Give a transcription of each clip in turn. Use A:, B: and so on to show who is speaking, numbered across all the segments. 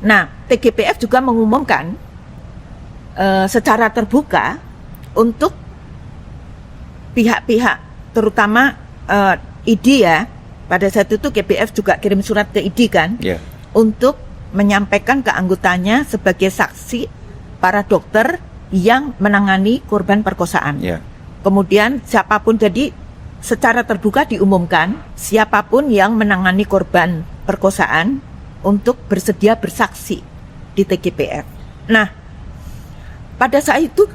A: Nah, TGPF juga mengumumkan secara terbuka untuk pihak-pihak, terutama ID ya. Pada saat itu GPF juga kirim surat ke ID kan, untuk menyampaikan ke anggotanya sebagai saksi para dokter yang menangani korban perkosaan. Kemudian siapapun, jadi secara terbuka diumumkan siapapun yang menangani korban perkosaan untuk bersedia bersaksi di TGPF. Nah, pada saat itu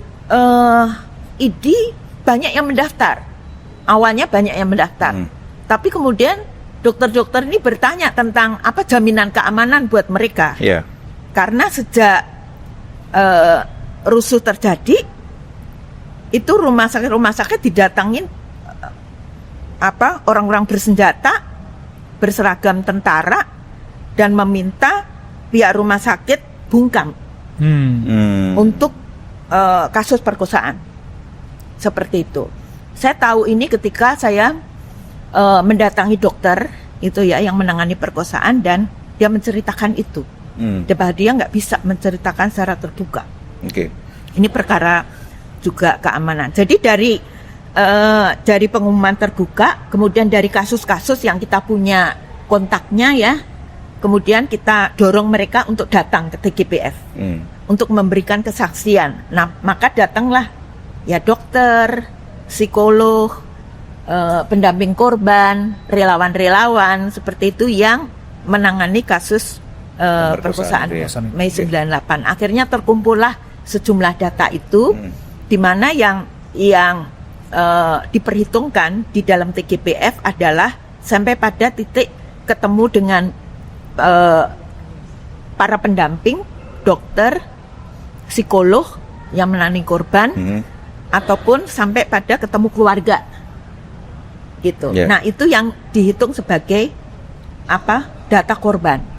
A: ID banyak yang mendaftar. Awalnya banyak yang mendaftar. Tapi kemudian dokter-dokter ini bertanya tentang apa jaminan keamanan buat mereka. Karena sejak rusuh terjadi, itu rumah sakit didatangin orang-orang bersenjata, berseragam tentara, dan meminta pihak rumah sakit bungkam untuk kasus perkosaan. Seperti itu. Saya tahu ini ketika saya mendatangi dokter itu ya yang menangani perkosaan, dan dia menceritakan itu. Bahwa dia nggak bisa menceritakan secara terbuka. Ini perkara juga keamanan. Jadi dari pengumuman terbuka, kemudian dari kasus-kasus yang kita punya kontaknya ya, kemudian kita dorong mereka untuk datang ke TGPF untuk memberikan kesaksian. Nah, maka datanglah ya dokter, psikolog, pendamping korban, relawan-relawan seperti itu yang menangani kasus perkosaan Mei 98. Akhirnya terkumpullah sejumlah data itu, di mana yang diperhitungkan di dalam TGPF adalah sampai pada titik ketemu dengan para pendamping, dokter, psikolog yang menangani korban, ataupun sampai pada ketemu keluarga. Gitu. Nah, itu yang dihitung sebagai data korban.